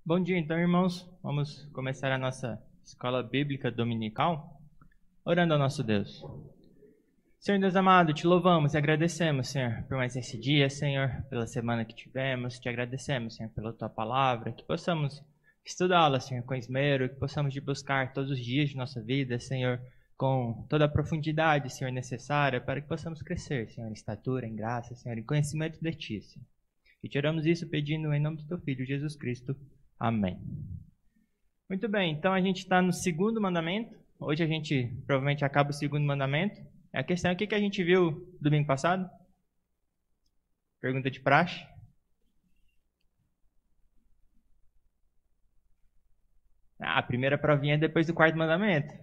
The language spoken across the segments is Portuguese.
Bom dia, então, irmãos. Vamos começar a nossa escola bíblica dominical, orando ao nosso Deus. Senhor Deus amado, te louvamos e agradecemos, Senhor, por mais esse dia, Senhor, pela semana que tivemos. Te agradecemos, Senhor, pela tua palavra, que possamos estudá-la, Senhor, com esmero, que possamos te buscar todos os dias de nossa vida, Senhor, com toda a profundidade, Senhor, necessária para que possamos crescer, Senhor, em estatura, em graça, Senhor, em conhecimento de ti, Senhor. E te oramos isso pedindo em nome do teu Filho, Jesus Cristo. Amém. Muito bem, então a gente está no segundo mandamento. Hoje a gente provavelmente acaba o segundo mandamento. A questão é o que a gente viu domingo passado? Pergunta de praxe. A primeira provinha é depois do quarto mandamento.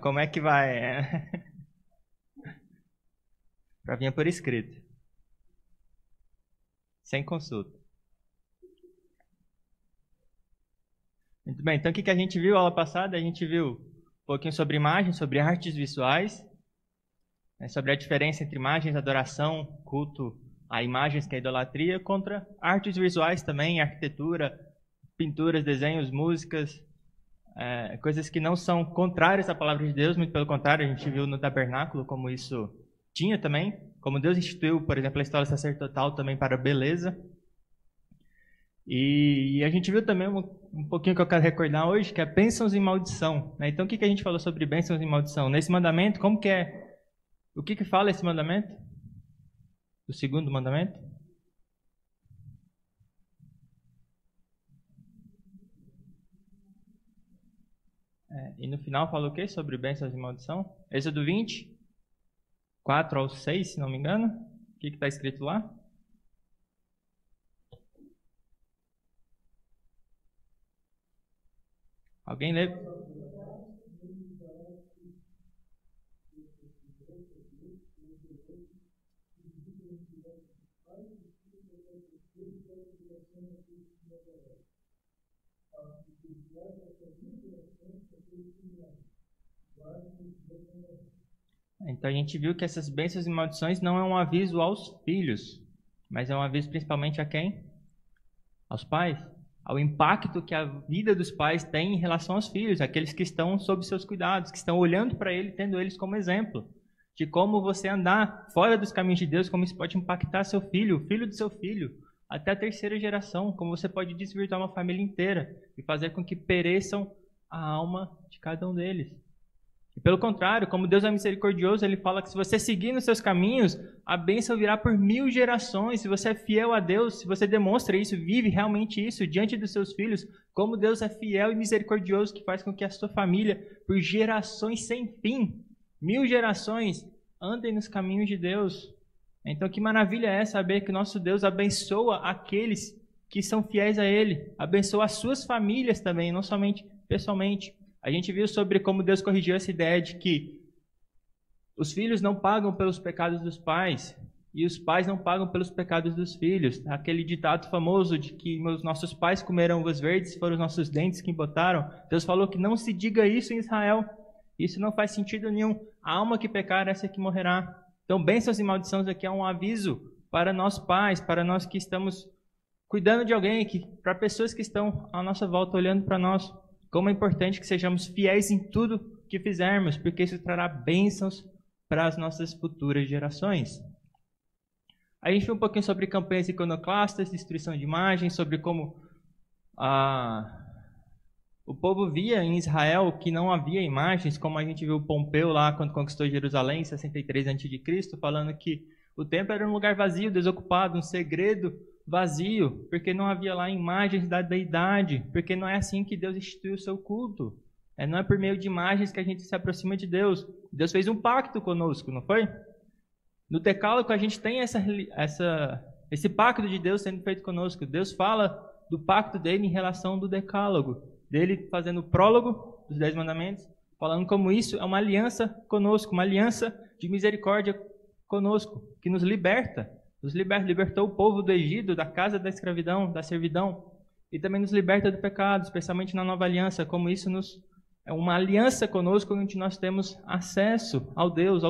Como é que vai? Provinha por escrito. Sem consulta. Muito bem, então o que a gente viu aula passada? A gente viu um pouquinho sobre imagens, sobre artes visuais, sobre a diferença entre imagens, adoração, culto a imagens, que é a idolatria, contra artes visuais também, arquitetura, pinturas, desenhos, músicas, coisas que não são contrárias à palavra de Deus, muito pelo contrário, a gente viu no tabernáculo como isso tinha também, como Deus instituiu, por exemplo, a história sacerdotal também para a beleza. E a gente viu também um pouquinho que eu quero recordar hoje, que é bênçãos e maldição. Então, o que a gente falou sobre bênçãos e maldição? Nesse mandamento, como que é? O que fala esse mandamento? O segundo mandamento? E no final fala o quê? Sobre bênçãos e maldição? Êxodo 20, 4 ao 6, se não me engano. O que está escrito lá? Alguém lê? Então a gente viu que essas bênçãos e maldições não é um aviso aos filhos, mas é um aviso principalmente a quem? Aos pais. Ao impacto que a vida dos pais tem em relação aos filhos, aqueles que estão sob seus cuidados, que estão olhando para ele, tendo eles como exemplo, de como você andar fora dos caminhos de Deus, como isso pode impactar seu filho, o filho do seu filho, até a terceira geração, como você pode desvirtuar uma família inteira e fazer com que pereçam a alma de cada um deles. E pelo contrário, como Deus é misericordioso, Ele fala que se você seguir nos seus caminhos, a bênção virá por 1000 gerações. Se você é fiel a Deus, se você demonstra isso, vive realmente isso diante dos seus filhos, como Deus é fiel e misericordioso, que faz com que a sua família, por gerações sem fim, 1000 gerações, andem nos caminhos de Deus. Então que maravilha é saber que nosso Deus abençoa aqueles que são fiéis a Ele, abençoa as suas famílias também, não somente pessoalmente. A gente viu sobre como Deus corrigiu essa ideia de que os filhos não pagam pelos pecados dos pais e os pais não pagam pelos pecados dos filhos. Aquele ditado famoso de que os nossos pais comeram uvas verdes, foram os nossos dentes que embotaram. Deus falou que não se diga isso em Israel. Isso não faz sentido nenhum. A alma que pecar, essa que morrerá. Então, bênçãos e maldições aqui é um aviso para nós pais, para nós que estamos cuidando de alguém, para pessoas que estão à nossa volta olhando para nós. Como é importante que sejamos fiéis em tudo que fizermos, porque isso trará bênçãos para as nossas futuras gerações. A gente viu um pouquinho sobre campanhas iconoclastas, destruição de imagens, sobre como o povo via em Israel que não havia imagens, como a gente viu Pompeu lá quando conquistou Jerusalém em 63 a.C., falando que o templo era um lugar vazio, desocupado, um segredo vazio, porque não havia lá imagens da deidade, porque não é assim que Deus instituiu o seu culto. Não é por meio de imagens que a gente se aproxima de Deus. Deus fez um pacto conosco, não foi? No Decálogo a gente tem esse pacto de Deus sendo feito conosco. Deus fala do pacto dele em relação do Decálogo, dele fazendo o prólogo dos 10 mandamentos, falando como isso é uma aliança conosco, uma aliança de misericórdia conosco, que nos liberta. Libertou o povo do Egito, da casa da escravidão, da servidão, e também nos liberta do pecado, especialmente na nova aliança, como isso é uma aliança conosco, onde nós temos acesso ao Deus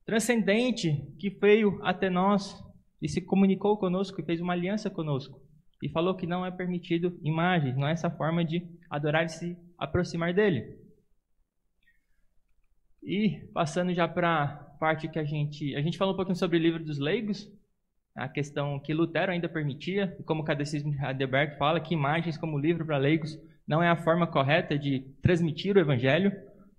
transcendente, que veio até nós e se comunicou conosco e fez uma aliança conosco. e falou que não é permitido imagens, não é essa forma de adorar e se aproximar dele. E passando já para a parte que a gente falou um pouquinho sobre o livro dos leigos, a questão que Lutero ainda permitia, e como o Catecismo de Heidelberg fala, que imagens como livro para leigos não é a forma correta de transmitir o Evangelho,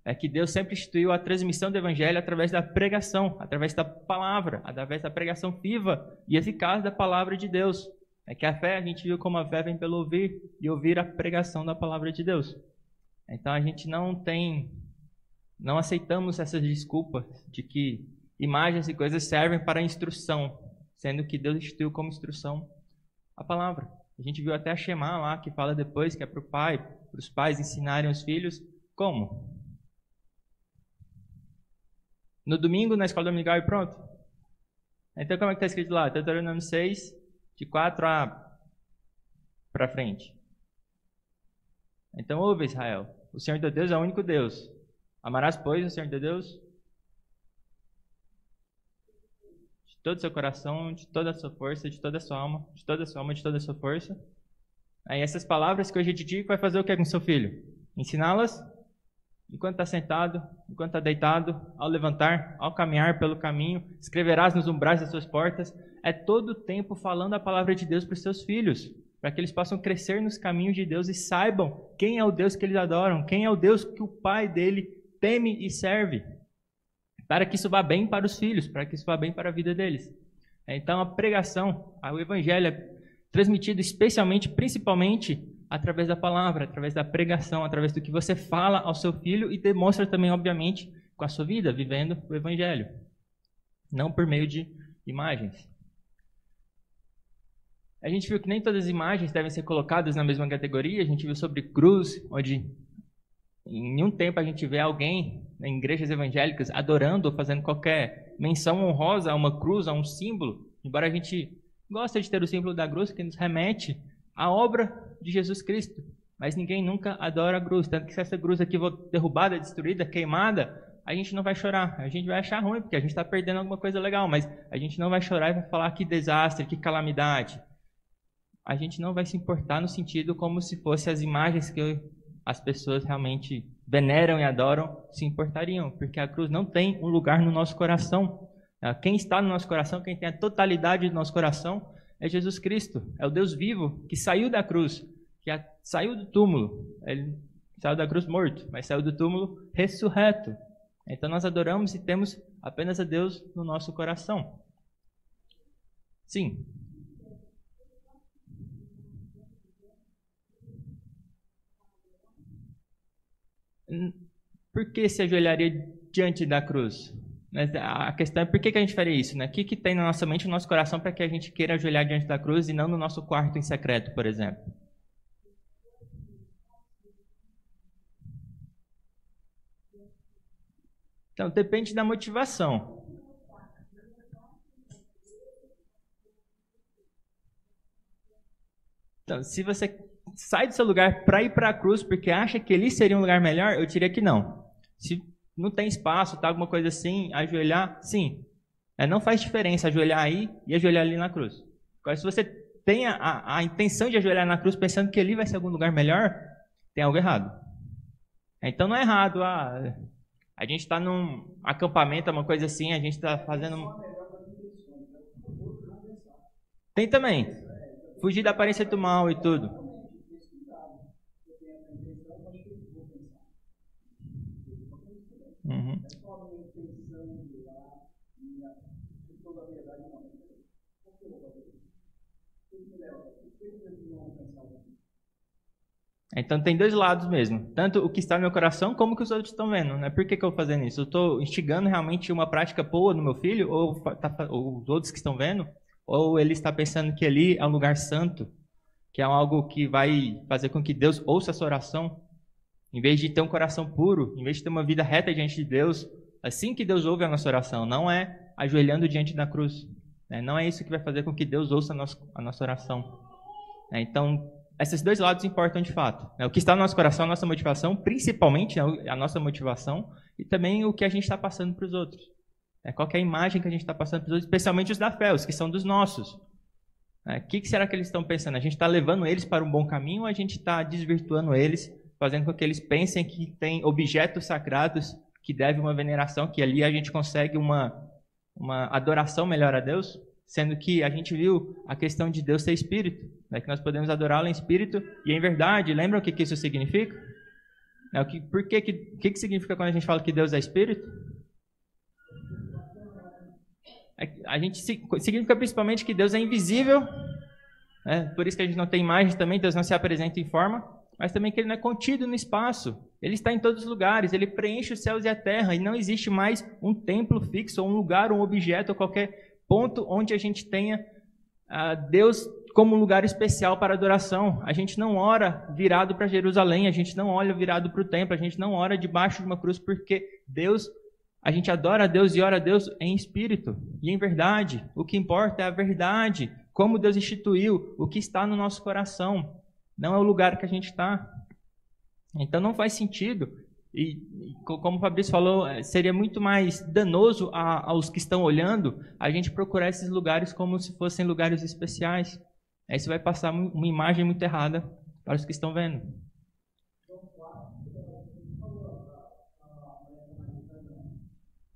é que Deus sempre instituiu a transmissão do Evangelho através da pregação, através da palavra, através da pregação viva e eficaz da palavra de Deus. É que a fé, a gente viu como a fé vem pelo ouvir e ouvir a pregação da palavra de Deus. Então a gente não aceitamos essas desculpas de que imagens e coisas servem para instrução, sendo que Deus instituiu como instrução a palavra. A gente viu até a Shema lá, que fala depois que é para os pais ensinarem os filhos como? No domingo, na escola dominical e pronto. Então, como é que está escrito lá? Deuteronômio 6, de 4 para frente. Então, ouve, Israel. O Senhor teu Deus é o único Deus. Amarás, pois, o Senhor teu Deus de todo o seu coração, de toda a sua força, de toda a sua alma, de toda a sua alma, de toda a sua força. Aí essas palavras que hoje eu te digo, vai fazer o que com seu filho? Ensiná-las enquanto está sentado, enquanto está deitado, ao levantar, ao caminhar pelo caminho, escreverás nos umbrais das suas portas. É todo o tempo falando a palavra de Deus para os seus filhos, para que eles possam crescer nos caminhos de Deus e saibam quem é o Deus que eles adoram, quem é o Deus que o pai dele teme e serve, para que isso vá bem para os filhos, para que isso vá bem para a vida deles. Então a pregação, o evangelho é transmitido especialmente, principalmente, através da palavra, através da pregação, através do que você fala ao seu filho e demonstra também, obviamente, com a sua vida, vivendo o evangelho. Não por meio de imagens. A gente viu que nem todas as imagens devem ser colocadas na mesma categoria. A gente viu sobre cruz, onde em nenhum tempo a gente vê alguém em igrejas evangélicas adorando ou fazendo qualquer menção honrosa a uma cruz, a um símbolo. Embora a gente goste de ter o símbolo da cruz, que nos remete à obra de Jesus Cristo. Mas ninguém nunca adora a cruz. Tanto que se essa cruz aqui for derrubada, destruída, queimada, a gente não vai chorar. A gente vai achar ruim, porque a gente está perdendo alguma coisa legal. Mas a gente não vai chorar e vai falar que desastre, que calamidade. A gente não vai se importar no sentido como se fossem as imagens que as pessoas realmente veneram e adoram se importariam. Porque a cruz não tem um lugar no nosso coração. Quem está no nosso coração, quem tem a totalidade do nosso coração, é Jesus Cristo. É o Deus vivo que saiu da cruz, que saiu do túmulo. Ele saiu da cruz morto, mas saiu do túmulo ressurreto. Então nós adoramos e temos apenas a Deus no nosso coração. Sim. Por que se ajoelharia diante da cruz? A questão é por que a gente faria isso, né? O que tem na nossa mente, no nosso coração, para que a gente queira ajoelhar diante da cruz e não no nosso quarto em secreto, por exemplo? Então, depende da motivação. Então, se você sai do seu lugar para ir para a cruz porque acha que ali seria um lugar melhor, eu diria que não. Se não tem espaço, tá alguma coisa assim, ajoelhar, sim. Não faz diferença ajoelhar aí e ajoelhar ali na cruz. Agora, se você tem a intenção de ajoelhar na cruz pensando que ali vai ser algum lugar melhor, tem algo errado. Então não é errado. A gente está num acampamento, uma coisa assim, a gente está fazendo... Tem também. Fugir da aparência do mal e tudo. Uhum. Então tem dois lados mesmo. Tanto o que está no meu coração, como o que os outros estão vendo. Né? Por que eu vou fazendo isso? Eu estou instigando realmente uma prática boa no meu filho? Ou os outros que estão vendo? Ou ele está pensando que ali é um lugar santo? Que é algo que vai fazer com que Deus ouça a sua oração? Em vez de ter um coração puro, em vez de ter uma vida reta diante de Deus, assim que Deus ouve a nossa oração, não é ajoelhando diante da cruz. Né? Não é isso que vai fazer com que Deus ouça a nossa oração. Então, esses dois lados importam de fato. O que está no nosso coração, a nossa motivação, principalmente a nossa motivação, e também o que a gente está passando para os outros. Qual que é a imagem que a gente está passando para os outros, especialmente os da fé, os que são dos nossos. O que será que eles estão pensando? A gente está levando eles para um bom caminho ou a gente está desvirtuando eles, fazendo com que eles pensem que tem objetos sagrados que devem uma veneração, que ali a gente consegue uma adoração melhor a Deus? Sendo que a gente viu a questão de Deus ser espírito, né? Que nós podemos adorá-lo em espírito e em verdade. Lembram o que isso significa? O que significa quando a gente fala que Deus é espírito? Significa principalmente que Deus é invisível, né? Por isso que a gente não tem imagem também, Deus não se apresenta em forma, mas também que ele não é contido no espaço. Ele está em todos os lugares, ele preenche os céus e a terra, e não existe mais um templo fixo, ou um lugar, um objeto, ou qualquer ponto onde a gente tenha Deus como um lugar especial para adoração. A gente não ora virado para Jerusalém, a gente não olha virado para o templo, a gente não ora debaixo de uma cruz, porque a gente adora a Deus e ora a Deus em espírito e em verdade. O que importa é a verdade, como Deus instituiu, o que está no nosso coração, não é o lugar que a gente está. Então não faz sentido. E como o Fabrício falou, seria muito mais danoso aos que estão olhando a gente procurar esses lugares como se fossem lugares especiais. Aí você vai passar uma imagem muito errada para os que estão vendo.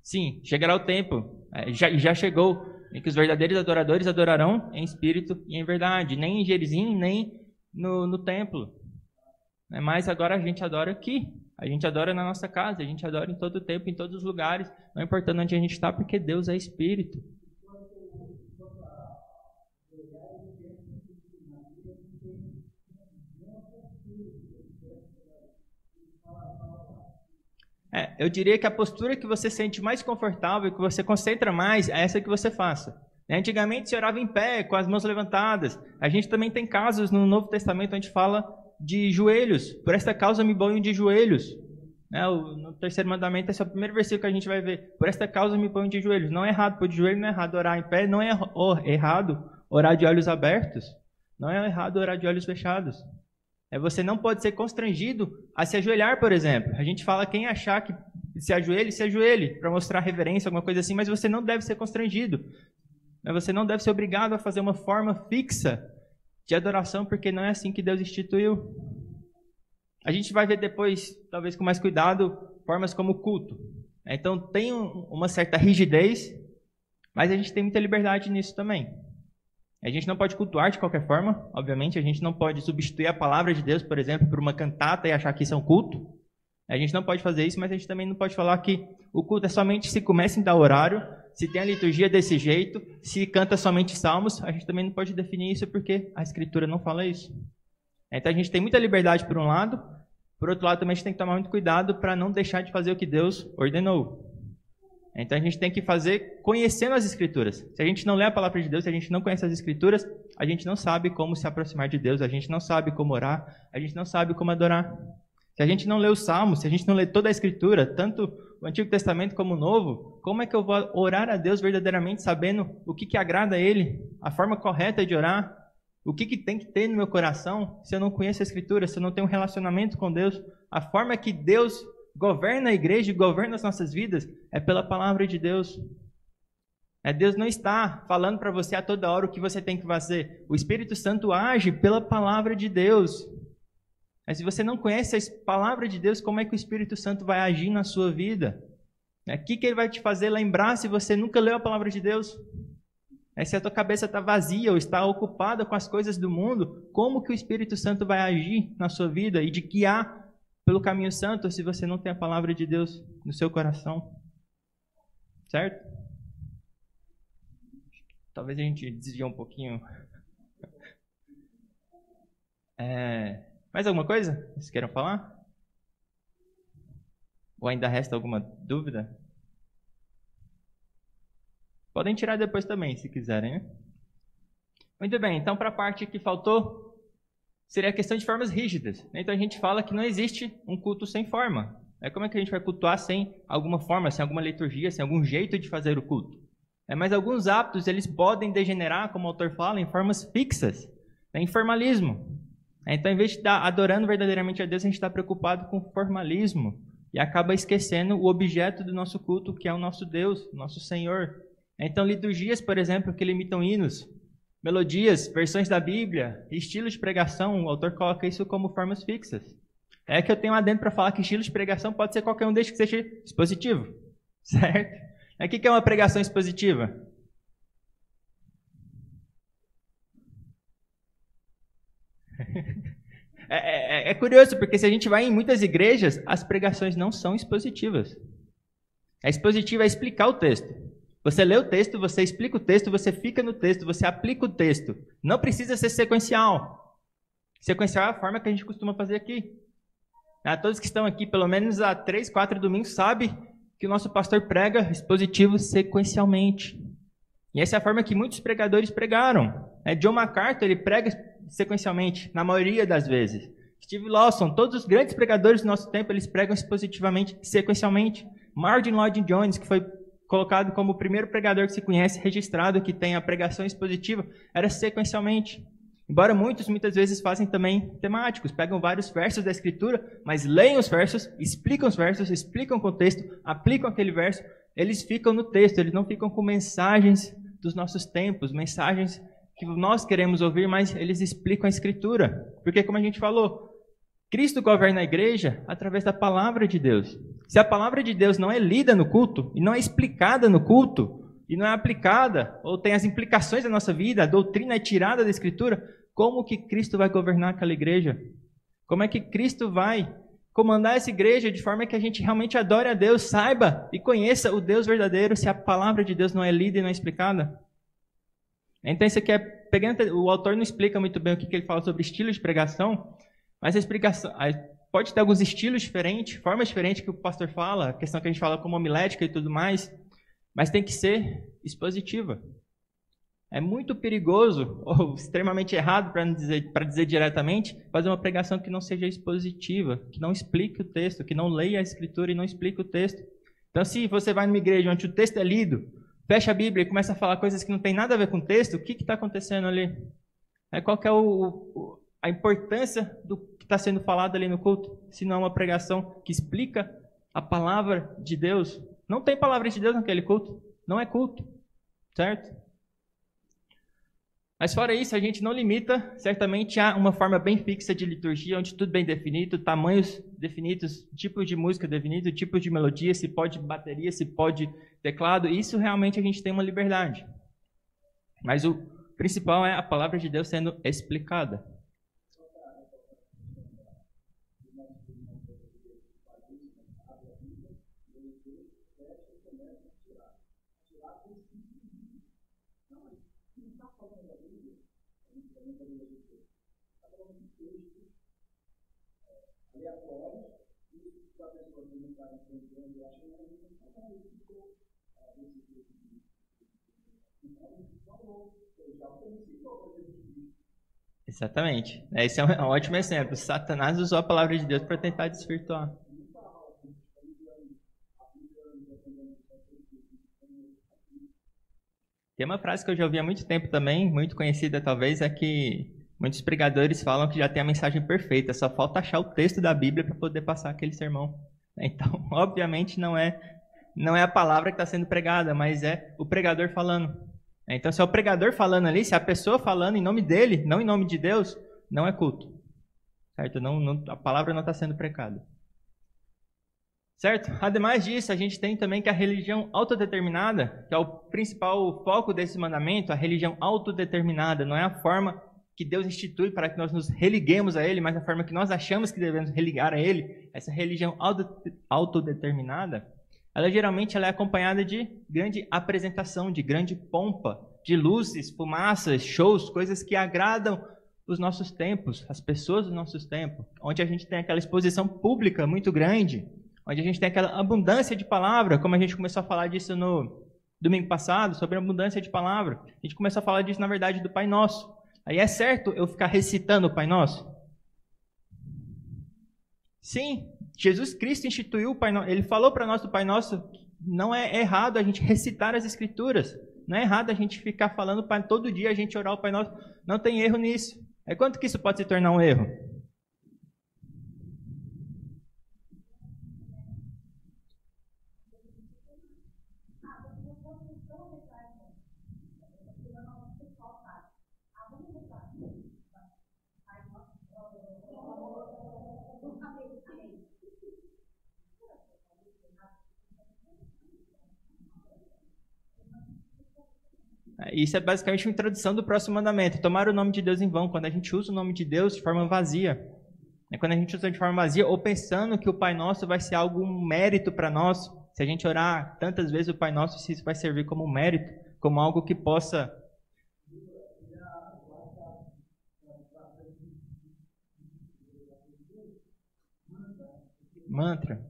Sim, chegará o tempo, já chegou, em que os verdadeiros adoradores adorarão em espírito e em verdade, nem em Gerizim, nem no templo. Mas agora a gente adora aqui. A gente adora na nossa casa, a gente adora em todo o tempo, em todos os lugares, não importando onde a gente está, porque Deus é Espírito. Eu diria que a postura que você sente mais confortável, que você concentra mais, é essa que você faça. Antigamente se orava em pé, com as mãos levantadas. A gente também tem casos no Novo Testamento onde fala de joelhos. Por esta causa me ponho de joelhos. No terceiro mandamento, esse é o primeiro versículo que a gente vai ver. Por esta causa me ponho de joelhos. Não é errado pôr de joelho, não é errado orar em pé, não é errado orar de olhos abertos. Não é errado orar de olhos fechados. Você não pode ser constrangido a se ajoelhar, por exemplo. A gente fala quem achar que se ajoelhe, para mostrar reverência, alguma coisa assim, mas você não deve ser constrangido. Você não deve ser obrigado a fazer uma forma fixa de adoração, porque não é assim que Deus instituiu. A gente vai ver depois, talvez com mais cuidado, formas como culto. Então tem uma certa rigidez, mas a gente tem muita liberdade nisso também. A gente não pode cultuar de qualquer forma, obviamente. A gente não pode substituir a palavra de Deus, por exemplo, por uma cantata e achar que isso é um culto. A gente não pode fazer isso, mas a gente também não pode falar que o culto é somente se começa em tal horário, se tem a liturgia desse jeito, se canta somente salmos. A gente também não pode definir isso porque a Escritura não fala isso. Então a gente tem muita liberdade por um lado, por outro lado também a gente tem que tomar muito cuidado para não deixar de fazer o que Deus ordenou. Então a gente tem que fazer conhecendo as Escrituras. Se a gente não lê a palavra de Deus, se a gente não conhece as Escrituras, a gente não sabe como se aproximar de Deus, a gente não sabe como orar, a gente não sabe como adorar. Se a gente não lê os Salmos, se a gente não lê toda a Escritura, tanto o Antigo Testamento como o Novo, como é que eu vou orar a Deus verdadeiramente sabendo o que agrada a Ele, a forma correta de orar, o que tem que ter no meu coração, se eu não conheço a Escritura, se eu não tenho um relacionamento com Deus? A forma que Deus governa a igreja e governa as nossas vidas é pela palavra de Deus. Deus não está falando para você a toda hora o que você tem que fazer. O Espírito Santo age pela palavra de Deus. Mas se você não conhece a palavra de Deus, como é que o Espírito Santo vai agir na sua vida? O que ele vai te fazer lembrar se você nunca leu a palavra de Deus? Se a tua cabeça está vazia ou está ocupada com as coisas do mundo, como que o Espírito Santo vai agir na sua vida e de guiar pelo caminho santo se você não tem a palavra de Deus no seu coração? Certo? Talvez a gente desvie um pouquinho. Mais alguma coisa que vocês queiram falar? Ou ainda resta alguma dúvida? Podem tirar depois também, se quiserem, né? Muito bem, então para a parte que faltou, seria a questão de formas rígidas. Então a gente fala que não existe um culto sem forma. Como é que a gente vai cultuar sem alguma forma, sem alguma liturgia, sem algum jeito de fazer o culto? Mas alguns hábitos, eles podem degenerar, como o autor fala, em formas fixas, em formalismo. Então, em vez de estar adorando verdadeiramente a Deus, a gente está preocupado com formalismo e acaba esquecendo o objeto do nosso culto, que é o nosso Deus, o nosso Senhor. Então, liturgias, por exemplo, que limitam hinos, melodias, versões da Bíblia, estilos de pregação, o autor coloca isso como formas fixas. É que eu tenho adendo para falar que estilo de pregação pode ser qualquer um desde que seja expositivo, certo? O que é uma pregação expositiva? É curioso, porque se a gente vai em muitas igrejas, as pregações não são expositivas. A expositiva é explicar o texto. Você lê o texto, você explica o texto, você fica no texto, você aplica o texto. Não precisa ser sequencial. Sequencial é a forma que a gente costuma fazer aqui. Todos que estão aqui, pelo menos há 3, 4 domingos, sabem que o nosso pastor prega expositivo sequencialmente. E essa é a forma que muitos pregadores pregaram. John MacArthur, ele prega sequencialmente, na maioria das vezes. Steve Lawson, todos os grandes pregadores do nosso tempo, eles pregam expositivamente, sequencialmente. Martin Lloyd-Jones, que foi colocado como o primeiro pregador que se conhece, registrado, que tem a pregação expositiva, era sequencialmente. Embora muitas vezes fazem também temáticos, pegam vários versos da Escritura, mas leem os versos, explicam o contexto, aplicam aquele verso, eles ficam no texto, eles não ficam com mensagens dos nossos tempos, mensagens que nós queremos ouvir, mas eles explicam a Escritura. Porque, como a gente falou, Cristo governa a igreja através da palavra de Deus. Se a palavra de Deus não é lida no culto, e não é explicada no culto, e não é aplicada, ou tem as implicações da nossa vida, a doutrina é tirada da Escritura, como que Cristo vai governar aquela igreja? Como é que Cristo vai comandar essa igreja de forma que a gente realmente adore a Deus, saiba e conheça o Deus verdadeiro, se a palavra de Deus não é lida e não é explicada? Então isso aqui o autor não explica muito bem o que ele fala sobre estilo de pregação, mas a explicação pode ter alguns estilos diferentes, formas diferentes que o pastor fala, a questão que a gente fala como homilética e tudo mais, mas tem que ser expositiva. É muito perigoso, ou extremamente errado, para dizer diretamente, fazer uma pregação que não seja expositiva, que não explique o texto, que não leia a Escritura e não explique o texto. Então, se você vai numa igreja onde o texto é lido, fecha a Bíblia e começa a falar coisas que não tem nada a ver com o texto, o que está acontecendo ali? Qual que é a importância do que está sendo falado ali no culto, se não é uma pregação que explica a palavra de Deus? Não tem palavra de Deus naquele culto, não é culto, certo? Mas fora isso, a gente não limita, certamente há uma forma bem fixa de liturgia, onde tudo bem definido, tamanhos definidos, tipo de música definido, tipo de melodia, se pode bateria, se pode teclado, isso realmente a gente tem uma liberdade. Mas o principal é a palavra de Deus sendo explicada. Exatamente. Esse é um ótimo exemplo. Satanás usou a palavra de Deus para tentar desvirtuar. Tem uma frase que eu já ouvi há muito tempo também, muito conhecida talvez, é que muitos pregadores falam que já tem a mensagem perfeita, só falta achar o texto da Bíblia para poder passar aquele sermão. Então, obviamente, não é a palavra que está sendo pregada, mas é o pregador falando. Então, se é o pregador falando ali, se é a pessoa falando em nome dele, não em nome de Deus, não é culto. Certo? A palavra não está sendo pregada. Certo? Ademais disso, a gente tem também que a religião autodeterminada, que é o principal foco desse mandamento, a religião autodeterminada, não é a forma que Deus institui para que nós nos religuemos a Ele, mas a forma que nós achamos que devemos religar a Ele. Essa religião autodeterminada, ela geralmente é acompanhada de grande apresentação, de grande pompa, de luzes, fumaças, shows, coisas que agradam os nossos tempos, as pessoas dos nossos tempos, onde a gente tem aquela exposição pública muito grande, onde a gente tem aquela abundância de palavra, como a gente começou a falar disso no domingo passado, sobre a abundância de palavra. A gente começou a falar disso, na verdade, do Pai Nosso. Aí é certo eu ficar recitando o Pai Nosso? Sim, Jesus Cristo instituiu o Pai Nosso. Ele falou para nós do Pai Nosso, não é errado a gente recitar as Escrituras. Não é errado a gente ficar falando para todo dia a gente orar o Pai Nosso. Não tem erro nisso. Quanto que isso pode se tornar um erro? Isso é basicamente uma introdução do próximo mandamento. Tomar o nome de Deus em vão. Quando a gente usa o nome de Deus de forma vazia. Quando a gente usa de forma vazia, ou pensando que o Pai Nosso vai ser algo, um mérito para nós. Se a gente orar tantas vezes o Pai Nosso, se isso vai servir como um mérito, como algo que possa... Mantra.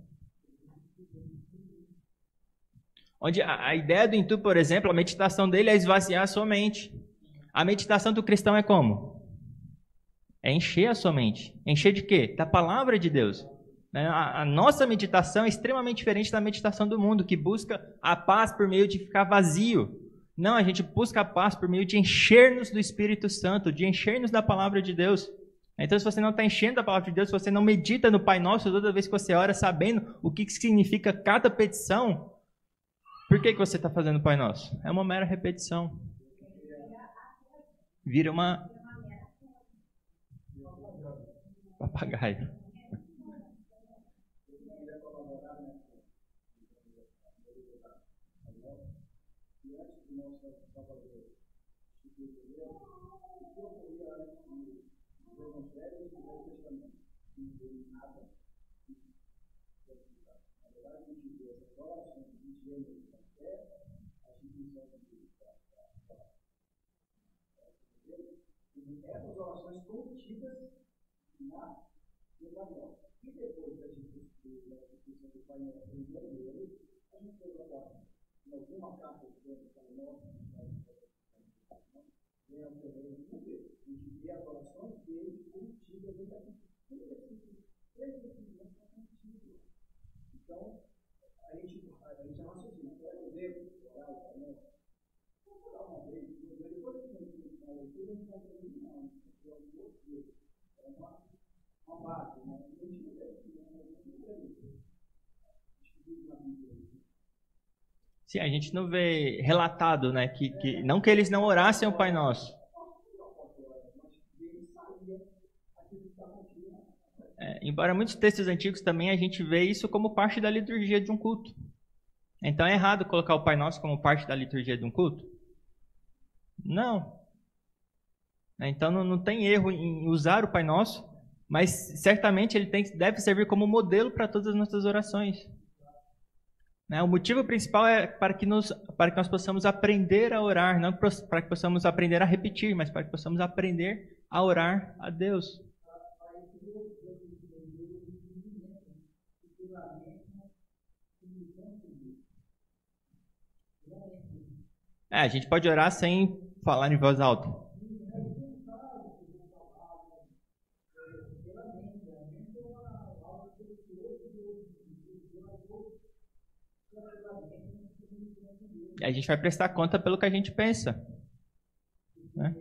Onde a ideia do Intu, por exemplo, a meditação dele é esvaziar a sua mente. A meditação do cristão é como? É encher a sua mente. Encher de quê? Da palavra de Deus. A nossa meditação é extremamente diferente da meditação do mundo, que busca a paz por meio de ficar vazio. Não, a gente busca a paz por meio de encher-nos do Espírito Santo, de encher-nos da palavra de Deus. Então, se você não está enchendo da palavra de Deus, se você não medita no Pai Nosso toda vez que você ora, sabendo o que significa cada petição, por que você está fazendo o Pai Nosso? É uma mera repetição. Vira uma... papagaio. Essas orações contidas no Pai. E depois da instituição do Pai Nosso, a gente pergunta em alguma carta de Deus, Pai Nosso, vem ao terreno de Deus. A gente vê as orações dele contidas no Pai. Então, a gente raciocina, eu devo orar o Pai Nosso. Vamos orar uma vez, depois que a gente fala, a gente não faz não. É uma base, né? A gente não deve. Sim, a gente não vê relatado, né, que não que eles não orassem o Pai Nosso. Embora muitos textos antigos também a gente vê isso como parte da liturgia de um culto. Então é errado colocar o Pai Nosso como parte da liturgia de um culto? Não. Então não tem erro em usar o Pai Nosso, mas certamente ele deve servir como modelo para todas as nossas orações. O motivo principal é para que nós possamos aprender a orar, não para que possamos aprender a repetir, mas para que possamos aprender a orar a Deus. A gente pode orar sem falar em voz alta. E a gente vai prestar conta pelo que a gente pensa, né?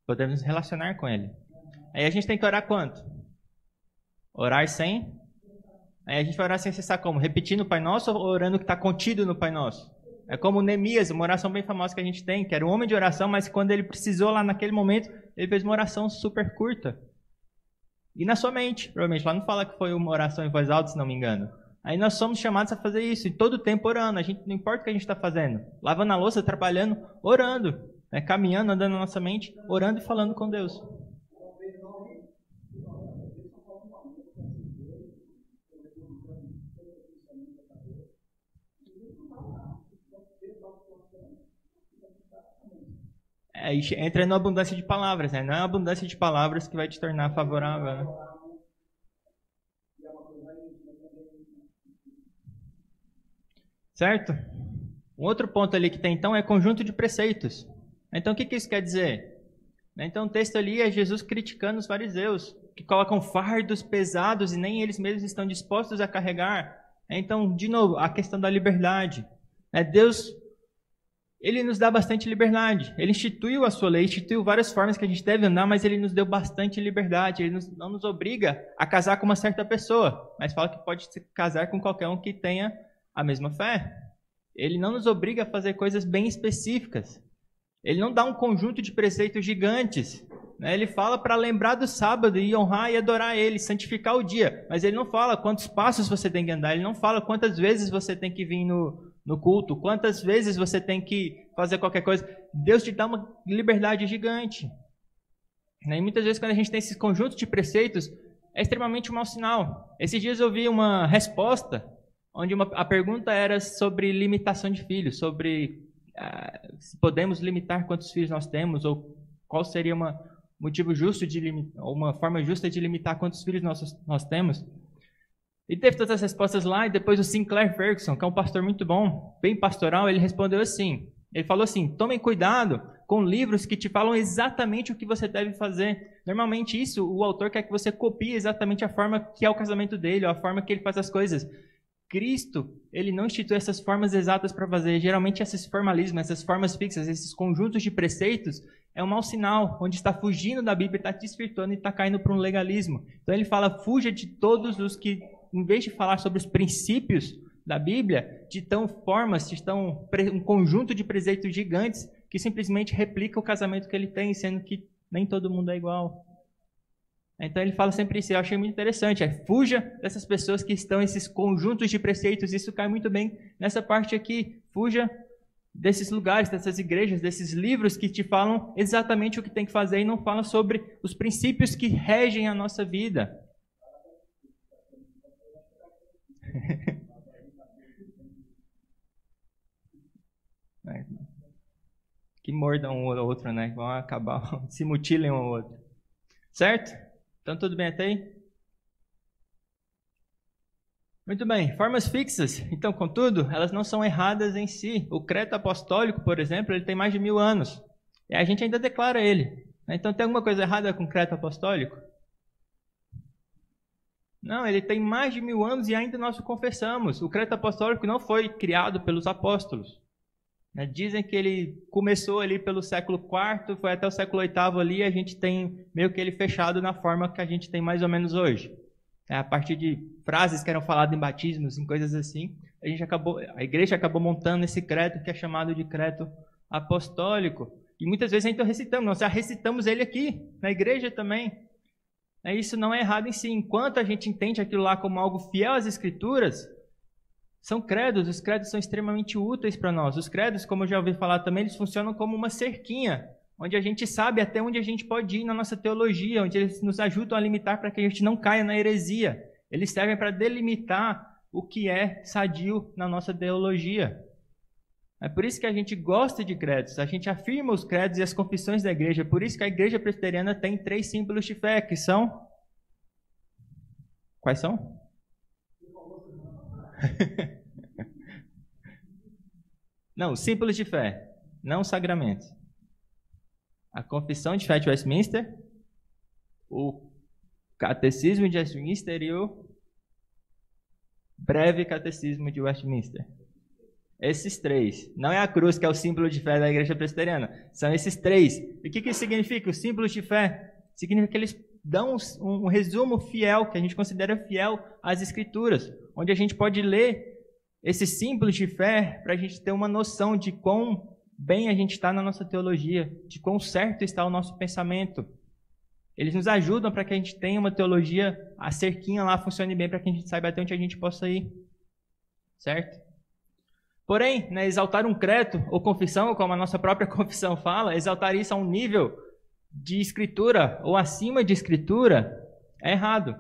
Podemos nos relacionar com Ele. Aí a gente tem que orar quanto? Orar sem? Aí a gente vai orar sem cessar como? Repetindo o Pai Nosso ou orando o que está contido no Pai Nosso? É como Neemias, uma oração bem famosa que a gente tem, que era um homem de oração, mas quando ele precisou lá naquele momento, ele fez uma oração super curta. E na sua mente, provavelmente. Lá não fala que foi uma oração em voz alta, se não me engano. Aí nós somos chamados a fazer isso, e todo o tempo orando. Não importa o que a gente está fazendo. Lavando a louça, trabalhando, orando. Caminhando, andando na nossa mente, orando e falando com Deus. Entra na abundância de palavras, né? Não é a abundância de palavras que vai te tornar favorável, né? Certo? Um outro ponto ali que tem então é conjunto de preceitos. Então o que isso quer dizer? Então o texto ali é Jesus criticando os fariseus, que colocam fardos pesados e nem eles mesmos estão dispostos a carregar. Então, de novo, a questão da liberdade. Deus, Ele nos dá bastante liberdade. Ele instituiu a sua lei, instituiu várias formas que a gente deve andar, mas Ele nos deu bastante liberdade. Ele não nos obriga a casar com uma certa pessoa, mas fala que pode se casar com qualquer um que tenha a mesma fé. Ele não nos obriga a fazer coisas bem específicas. Ele não dá um conjunto de preceitos gigantes. Ele fala para lembrar do sábado e honrar e adorar Ele, santificar o dia. Mas Ele não fala quantos passos você tem que andar. Ele não fala quantas vezes você tem que vir no culto, quantas vezes você tem que fazer qualquer coisa. Deus te dá uma liberdade gigante. E muitas vezes quando a gente tem esses conjuntos de preceitos, é extremamente um mau sinal. Esses dias eu vi uma resposta, onde a pergunta era sobre limitação de filhos, sobre se podemos limitar quantos filhos nós temos, ou qual seria motivo justo de limitar, ou uma forma justa de limitar quantos filhos nós temos. E teve todas as respostas lá, e depois o Sinclair Ferguson, que é um pastor muito bom, bem pastoral, ele respondeu assim, ele falou assim: tomem cuidado com livros que te falam exatamente o que você deve fazer. Normalmente o autor quer que você copie exatamente a forma que é o casamento dele, ou a forma que ele faz as coisas. Cristo, ele não institui essas formas exatas para fazer. Geralmente esses formalismos, essas formas fixas, esses conjuntos de preceitos, é um mau sinal, onde está fugindo da Bíblia, está desvirtuando e está caindo para um legalismo. Então ele fala, fuja de todos os que, em vez de falar sobre os princípios da Bíblia, te dão formas, te dão um conjunto de preceitos gigantes que simplesmente replica o casamento que ele tem, sendo que nem todo mundo é igual. Então ele fala sempre isso, eu achei muito interessante, fuja dessas pessoas que estão esses conjuntos de preceitos, isso cai muito bem nessa parte aqui, fuja desses lugares, dessas igrejas, desses livros que te falam exatamente o que tem que fazer e não falam sobre os princípios que regem a nossa vida. Que mordam um ou outro, né? Vão acabar, se mutilem um ou outro. Certo? Então, tudo bem até aí? Muito bem. Formas fixas, então, contudo, elas não são erradas em si. O credo apostólico, por exemplo, ele tem mais de 1000 anos. E a gente ainda declara ele. Então, tem alguma coisa errada com o credo apostólico? Não, ele tem mais de 1000 anos e ainda nós o confessamos. O credo apostólico não foi criado pelos apóstolos. Dizem que ele começou ali pelo século IV, foi até o século VIII ali, e a gente tem meio que ele fechado na forma que a gente tem mais ou menos hoje. A partir de frases que eram faladas em batismos, em coisas assim, a igreja acabou montando esse credo que é chamado de credo apostólico. E muitas vezes a gente recitamos, nós já recitamos ele aqui, na igreja também. Isso não é errado em si. Enquanto a gente entende aquilo lá como algo fiel às Escrituras, são credos, os credos são extremamente úteis para nós. Os credos, como eu já ouvi falar também, eles funcionam como uma cerquinha, onde a gente sabe até onde a gente pode ir na nossa teologia, onde eles nos ajudam a limitar para que a gente não caia na heresia. Eles servem para delimitar o que é sadio na nossa teologia. É por isso que a gente gosta de credos, a gente afirma os credos e as confissões da igreja. Por isso que a igreja presbiteriana tem 3 símbolos de fé, que são... Quais são? Não, símbolos de fé, não sagramentos. A confissão de fé de Westminster, o catecismo de Westminster e o breve catecismo de Westminster. Esses 3. Não é a cruz que é o símbolo de fé da igreja presbiteriana. São esses 3. E o que isso significa? Os símbolos de fé significa que eles dão um resumo fiel, que a gente considera fiel às Escrituras, onde a gente pode ler esses símbolos de fé para a gente ter uma noção de quão bem a gente está na nossa teologia, de quão certo está o nosso pensamento. Eles nos ajudam para que a gente tenha uma teologia, a cerquinha lá funcione bem, para que a gente saiba até onde a gente possa ir. Certo? Porém, exaltar um credo ou confissão, como a nossa própria confissão fala, exaltar isso a um nível de escritura ou acima de escritura é errado.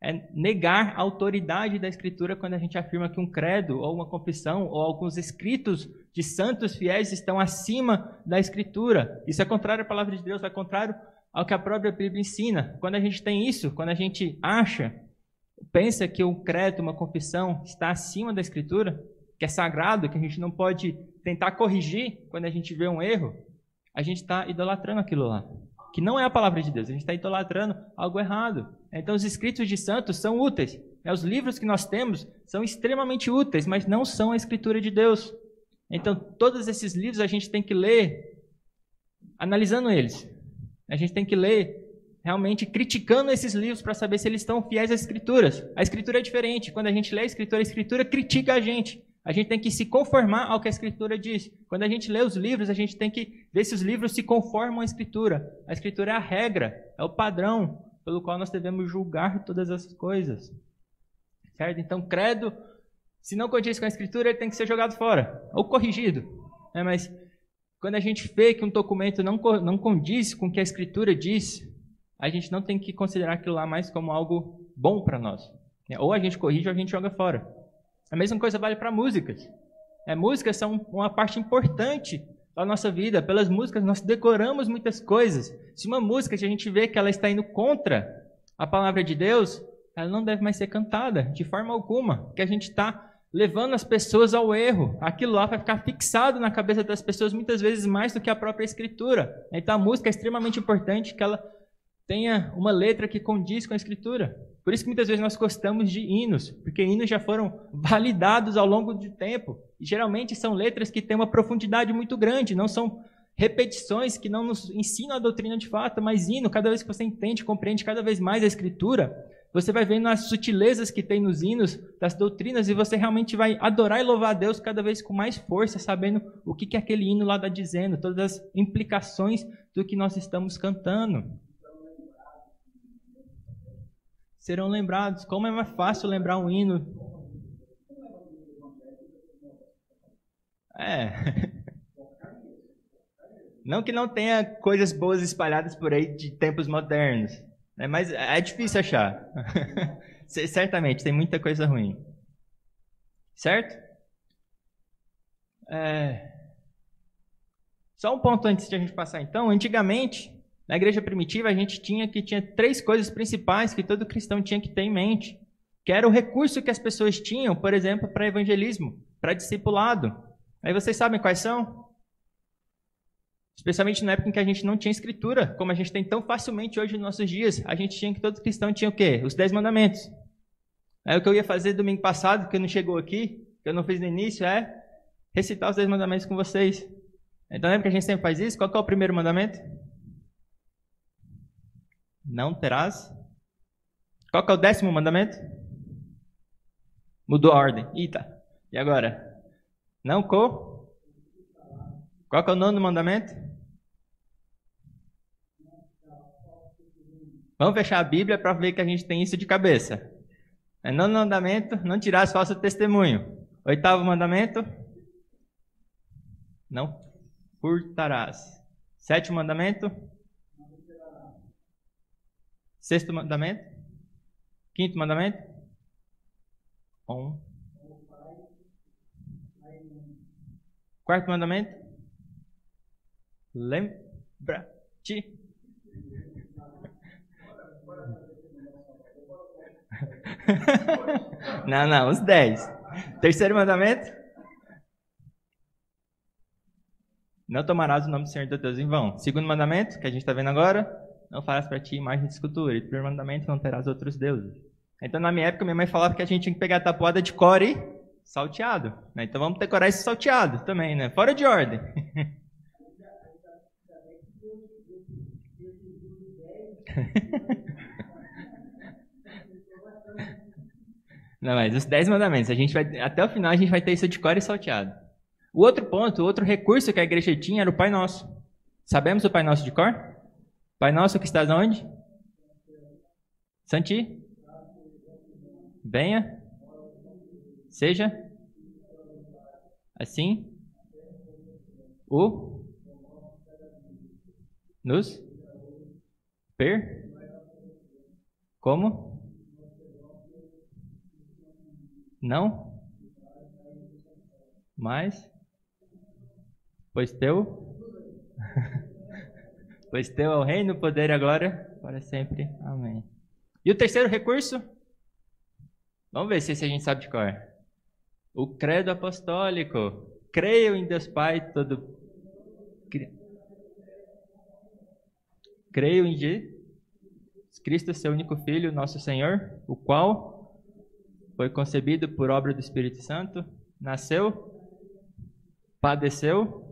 É negar a autoridade da Escritura quando a gente afirma que um credo ou uma confissão ou alguns escritos de santos fiéis estão acima da Escritura. Isso é contrário à palavra de Deus, é contrário ao que a própria Bíblia ensina. Quando a gente tem isso, quando a gente pensa que um credo, uma confissão está acima da Escritura, que é sagrado, que a gente não pode tentar corrigir quando a gente vê um erro, a gente está idolatrando aquilo lá, que não é a palavra de Deus, a gente está idolatrando algo errado. Então os escritos de santos são úteis, os livros que nós temos são extremamente úteis, mas não são a Escritura de Deus. Então, todos esses livros a gente tem que ler analisando eles. A gente tem que ler realmente criticando esses livros para saber se eles estão fiéis às Escrituras. A Escritura é diferente. Quando a gente lê a Escritura critica a gente. A gente tem que se conformar ao que a Escritura diz. Quando a gente lê os livros, a gente tem que ver se os livros se conformam à Escritura. A Escritura é a regra, é o padrão pelo qual nós devemos julgar todas as coisas. Certo? Então, credo, se não condiz com a Escritura, ele tem que ser jogado fora, ou corrigido. Mas quando a gente vê que um documento não condiz com o que a Escritura diz, a gente não tem que considerar aquilo lá mais como algo bom para nós. Ou a gente corrige ou a gente joga fora. A mesma coisa vale para músicas. Músicas são uma parte importante da nossa vida. Pelas músicas nós decoramos muitas coisas. Se uma música, se a gente vê que ela está indo contra a palavra de Deus, ela não deve mais ser cantada, de forma alguma. Porque a gente está levando as pessoas ao erro. Aquilo lá vai ficar fixado na cabeça das pessoas muitas vezes mais do que a própria Escritura. Então a música é extremamente importante que ela tenha uma letra que condiz com a Escritura. Por isso que muitas vezes nós gostamos de hinos, porque hinos já foram validados ao longo do tempo. E geralmente são letras que têm uma profundidade muito grande, não são repetições que não nos ensinam a doutrina de fato, mas hino, cada vez que você entende, compreende cada vez mais a Escritura, você vai vendo as sutilezas que tem nos hinos, das doutrinas, e você realmente vai adorar e louvar a Deus cada vez com mais força, sabendo o que aquele hino lá está dizendo, todas as implicações do que nós estamos cantando. Serão lembrados. Como é mais fácil lembrar um hino? Não que não tenha coisas boas espalhadas por aí de tempos modernos, né? Mas é difícil achar. Certamente, tem muita coisa ruim. Certo? Só um ponto antes de a gente passar então. Antigamente, na igreja primitiva, a gente tinha 3 coisas principais que todo cristão tinha que ter em mente. Que era o recurso que as pessoas tinham, por exemplo, para evangelismo, para discipulado. Aí vocês sabem quais são? Especialmente na época em que a gente não tinha Escritura, como a gente tem tão facilmente hoje nos nossos dias. Todo cristão tinha o quê? Os 10 mandamentos. Aí o que eu ia fazer domingo passado, que não chegou aqui, que eu não fiz no início, é recitar os 10 mandamentos com vocês. Então lembra que a gente sempre faz isso? Qual que é o primeiro mandamento? Não terás. Qual que é o 10º mandamento? Mudou a ordem. Eita. E agora? Não co. Qual que é o 9º mandamento? Vamos fechar a Bíblia para ver que a gente tem isso de cabeça. 9º mandamento, não tirarás falso testemunho. 8º mandamento, não furtarás. 7º mandamento, 6º mandamento, 5º mandamento, 4º mandamento, lembra-te. Não, os 10. 3º mandamento, não tomarás o nome do Senhor teu Deus em vão. 2º mandamento, que a gente está vendo agora, não farás para ti imagem de escultura. E 1º mandamento, não terás outros deuses. Então, na minha época, minha mãe falava que a gente tinha que pegar a tapuada de cor e salteado. Né? Então, vamos decorar esse salteado também, né? Fora de ordem. Não, mas os 10 mandamentos, até o final a gente vai ter isso de cor e salteado. O outro ponto, o outro recurso que a igreja tinha era o Pai Nosso. Sabemos o Pai Nosso de cor? Pai Nosso que estás onde? Santi? Venha. Seja. Assim. Nos. Como? Não? Mas? Pois teu é o reino, o poder e a glória para sempre. Amém. E o terceiro recurso? Vamos ver se a gente sabe de cor. O credo apostólico. Creio em Deus Pai todo. Creio em Jesus Cristo, seu único Filho, nosso Senhor, o qual foi concebido por obra do Espírito Santo, nasceu padeceu,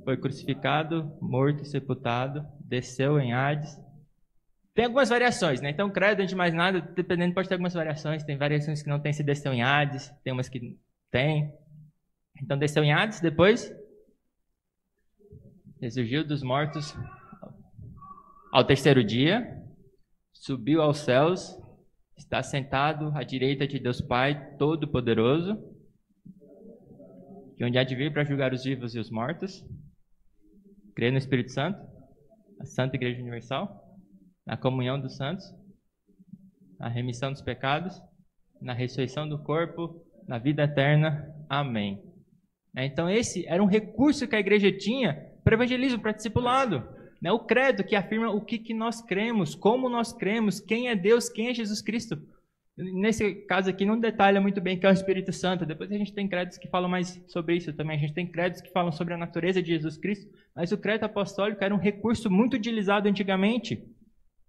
foi crucificado, morto, sepultado, desceu em Hades. Tem algumas variações, né? Então, credo, antes de mais nada, dependendo, pode ter algumas variações. Tem variações que não tem se desceu em Hades, tem umas que tem. Então, desceu em Hades, depois ressurgiu dos mortos ao terceiro dia, subiu aos céus, está sentado à direita de Deus Pai Todo-Poderoso, que onde há de vir para julgar os vivos e os mortos. Crê no Espírito Santo, a Santa Igreja Universal, na comunhão dos santos, na remissão dos pecados, na ressurreição do corpo, na vida eterna. Amém. Então esse era um recurso que a igreja tinha para evangelismo, para discipulado. O credo que afirma o que nós cremos, como nós cremos, quem é Deus, quem é Jesus Cristo. Nesse caso aqui não detalha muito bem que é o Espírito Santo. Depois a gente tem credos que falam mais sobre isso também. A gente tem credos que falam sobre a natureza de Jesus Cristo. Mas o credo apostólico era um recurso muito utilizado antigamente,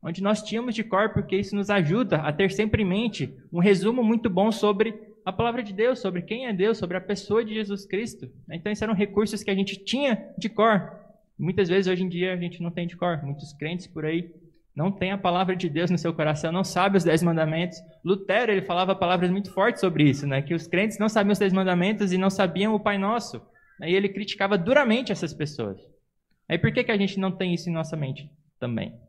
onde nós tínhamos de cor, porque isso nos ajuda a ter sempre em mente um resumo muito bom sobre a palavra de Deus, sobre quem é Deus, sobre a pessoa de Jesus Cristo. Então, esses eram recursos que a gente tinha de cor. Muitas vezes, hoje em dia, a gente não tem de cor. Muitos crentes por aí não têm a palavra de Deus no seu coração, não sabem os 10 mandamentos. Lutero, ele falava palavras muito fortes sobre isso, né? Que os crentes não sabiam os 10 mandamentos e não sabiam o Pai Nosso. E ele criticava duramente essas pessoas. Aí por que a gente não tem isso em nossa mente também?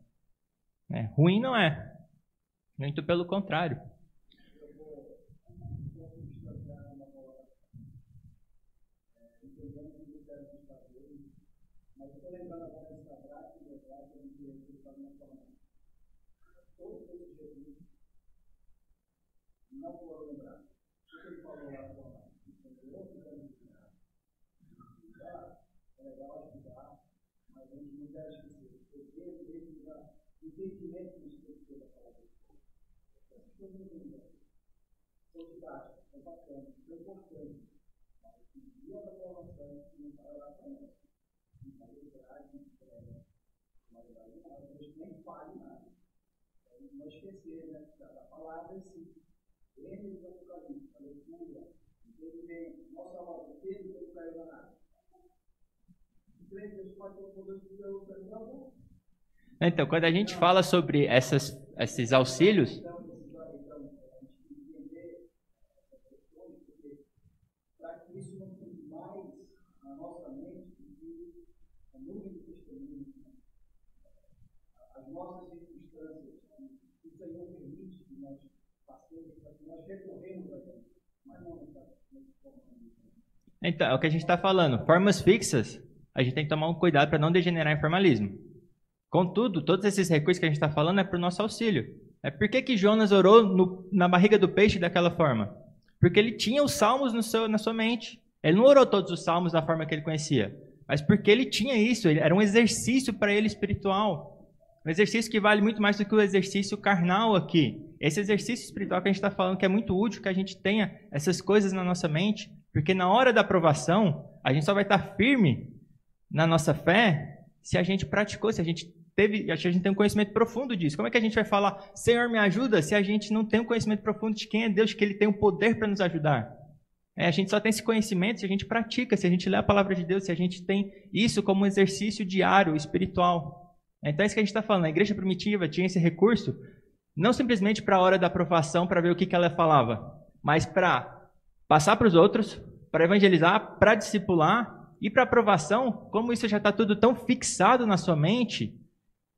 Ruim não é. Muito pelo contrário. Não vou lembrar. O que ele falou lá fora? É legal estudar, mas a gente não deve esquecer. Porque ele dá o entendimento do Espírito da palavra. Essas coisas não tem. São didáticas, são bacanas, são importantes. Mas o dia da formação não está lá para nós. Não está literário, não está mas a gente nem fale nada. Não esquecer, né? Da palavra em si. Lembra do Apocalipse, a leitura, entendimento, nosso Salvador, Pedro pelo caiu na água. Então, quando a gente fala sobre esses auxílios, para que isso não fique mais na nossa mente do que a nuvem do testemunho, as nossas circunstâncias, o Senhor permite que nós nós recorremos a Deus, mas não então, é o que a gente está falando. Formas fixas, a gente tem que tomar um cuidado para não degenerar em formalismo. Contudo, todos esses recursos que a gente está falando é para o nosso auxílio. Por que Jonas orou na barriga do peixe daquela forma? Porque ele tinha os salmos na sua mente. Ele não orou todos os salmos da forma que ele conhecia, mas porque ele tinha isso, era um exercício para ele espiritual. Um exercício que vale muito mais do que o exercício carnal aqui. Esse exercício espiritual que a gente está falando que é muito útil, que a gente tenha essas coisas na nossa mente, porque na hora da aprovação, a gente só vai estar firme na nossa fé se a gente praticou, se a gente tem um conhecimento profundo disso. Como é que a gente vai falar, Senhor, me ajuda, se a gente não tem um conhecimento profundo de quem é Deus, que Ele tem o poder para nos ajudar? A gente só tem esse conhecimento se a gente pratica, se a gente lê a palavra de Deus, se a gente tem isso como um exercício diário, espiritual. Então é isso que a gente está falando. A igreja primitiva tinha esse recurso, não simplesmente para a hora da aprovação, para ver o que ela falava, mas para passar para os outros, para evangelizar, para discipular e para aprovação. Como isso já está tudo tão fixado na sua mente,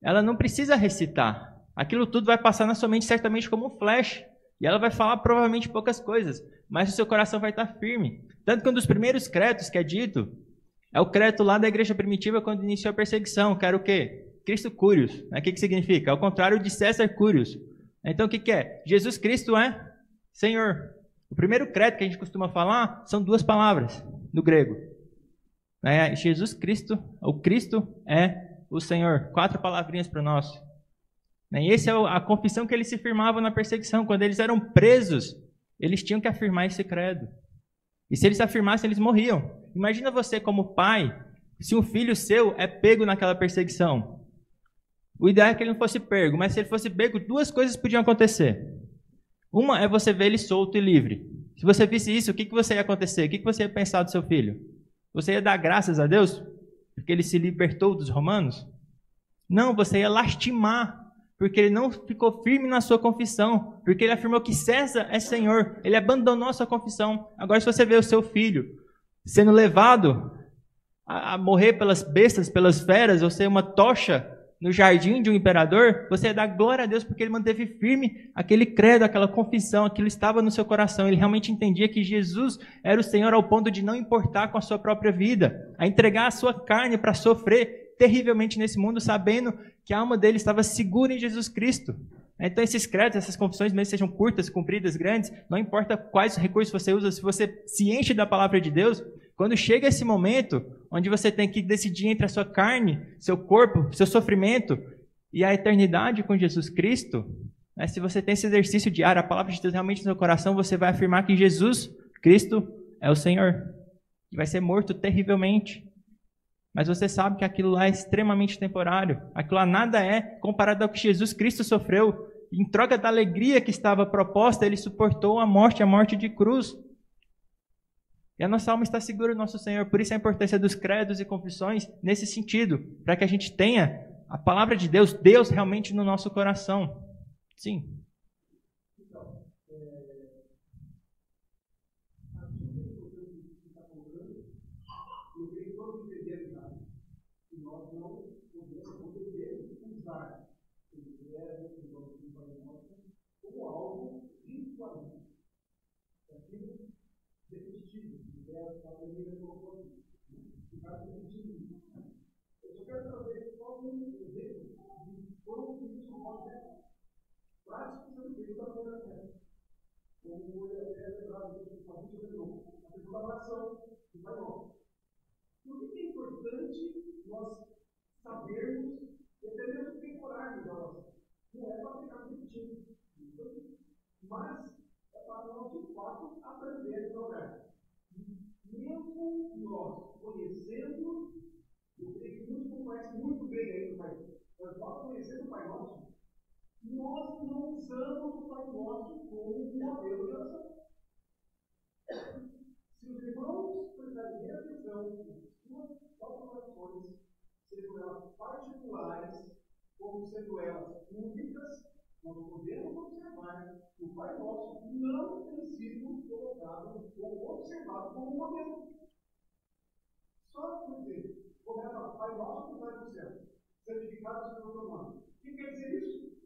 ela não precisa recitar. Aquilo tudo vai passar na sua mente certamente como um flash. E ela vai falar provavelmente poucas coisas, mas o seu coração vai estar firme. Tanto que um dos primeiros credos que é dito é o credo lá da igreja primitiva quando iniciou a perseguição, que era o quê? Cristo Curios. O que significa? Ao contrário de César Curios. Então o que é? Jesus Cristo é Senhor. O primeiro credo que a gente costuma falar são 2 palavras no grego. Jesus Cristo, o Cristo é o Senhor. 4 palavrinhas para o nosso. E essa é a confissão que eles se firmavam na perseguição. Quando eles eram presos, eles tinham que afirmar esse credo. E se eles afirmassem, eles morriam. Imagina você como pai, se um filho seu é pego naquela perseguição. O ideal é que ele não fosse pego, mas se ele fosse pego, 2 coisas podiam acontecer. Uma é você ver ele solto e livre. Se você visse isso, o que você ia acontecer? O que você ia pensar do seu filho? Você ia dar graças a Deus porque ele se libertou dos romanos? Não, você ia lastimar, porque ele não ficou firme na sua confissão, porque ele afirmou que César é Senhor, ele abandonou a sua confissão. Agora, se você vê o seu filho sendo levado a morrer pelas bestas, pelas feras, ou ser uma tocha no jardim de um imperador, você ia dar glória a Deus porque ele manteve firme aquele credo, aquela confissão, aquilo estava no seu coração. Ele realmente entendia que Jesus era o Senhor ao ponto de não importar com a sua própria vida, a entregar a sua carne para sofrer terrivelmente nesse mundo, sabendo que a alma dele estava segura em Jesus Cristo. Então esses credos, essas confissões, mesmo sejam curtas, compridas, grandes, não importa quais recursos você usa, se você se enche da palavra de Deus, quando chega esse momento onde você tem que decidir entre a sua carne, seu corpo, seu sofrimento e a eternidade com Jesus Cristo, se você tem esse exercício diário, a palavra de Deus realmente no seu coração, você vai afirmar que Jesus Cristo é o Senhor, e vai ser morto terrivelmente. Mas você sabe que aquilo lá é extremamente temporário. Aquilo lá nada é comparado ao que Jesus Cristo sofreu. Em troca da alegria que estava proposta, ele suportou a morte de cruz. E a nossa alma está segura no nosso Senhor. Por isso a importância dos credos e confissões nesse sentido. Para que a gente tenha a palavra de Deus, Deus realmente no nosso coração. Sim. Como algo virtualmente. Aquilo definitivo, que é a primeira colocou ficar definitivo. Eu só quero trazer só um exemplo de como isso pode ser prático sendo feito da primeira fé. Como foi até lembrado do convite de novo, a questão da oração do Pai Nosso. Por que é importante nós sabermos e até mesmo temporário da oração? Não é para ficar repetindo, mas é para nós, de fato, aprender a orar. Mesmo nós conhecendo, eu creio que muitos conhecem muito bem aí do Pai Nosso, mas nós conhecendo o Pai Nosso, nós não usamos o Pai Nosso como um modelo de oração. Se os irmãos prestarem atenção nas suas próprias orações, sejam elas particulares, como sendo elas públicas, nós podemos observar que o Pai Nosso não tem sido colocado ou observado como um modelo. Só por exemplo, começa lá, Pai Nosso que está no céu, santificado seja o teu nome. O que quer dizer isso?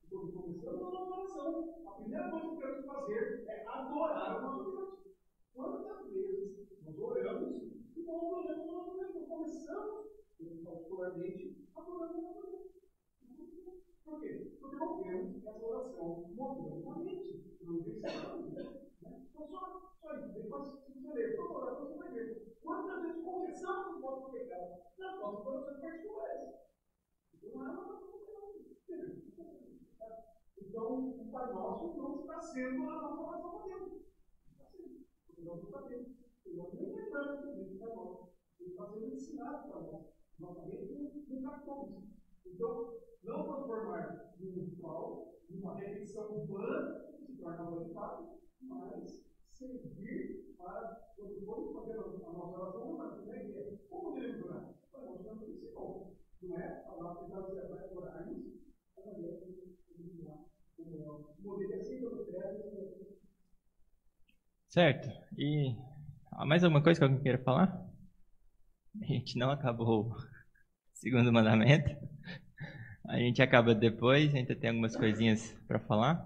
Quando começamos a nossa oração, a primeira coisa que temos que fazer é adorar o nosso Deus. Quantas vezes nós oramos e não adoramos o nosso Deus? Nós começamos, particularmente, adorando o nosso Deus. Por quê? Porque não temos essa oração modelo na mente. Não exercitamos, né? Então, só isso. Depois, se você ler toda a oração, você vai ver. Quantas vezes confessamos os nossos pecados nas nossas orações particulares? Então, não é uma oração modelo. Então, o Pai Nosso não está sendo a nossa oração modelo. Não está sendo. Porque nós não sabemos. E nós nem lembramos do Pai Nosso. Ele está sendo ensinado para nós. Nossa mente não captou isso. Então, não transformar no ritual, numa repetição urbana, que se torna voluntário, mas servir para, quando formos fazer a nossa oração, como é que é? Como podemos orar? Para nós não principal. Não é falar que nós vai orar isso, mas a gente tem que orar como modelo assim pelo credo. Certo. E mais alguma coisa que alguém queira falar? A gente não acabou o segundo mandamento. A gente acaba depois, ainda tem algumas coisinhas para falar.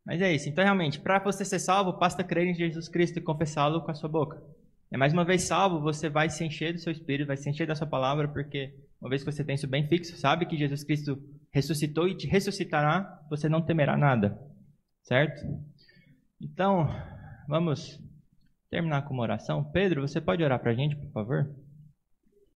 Mas é isso. Então, realmente, para você ser salvo, basta crer em Jesus Cristo e confessá-lo com a sua boca. Mais uma vez salvo, você vai se encher do seu espírito, vai se encher da sua palavra, porque uma vez que você tem isso bem fixo, sabe que Jesus Cristo ressuscitou e te ressuscitará, você não temerá nada. Certo? Então, vamos terminar com uma oração. Pedro, você pode orar para a gente, por favor?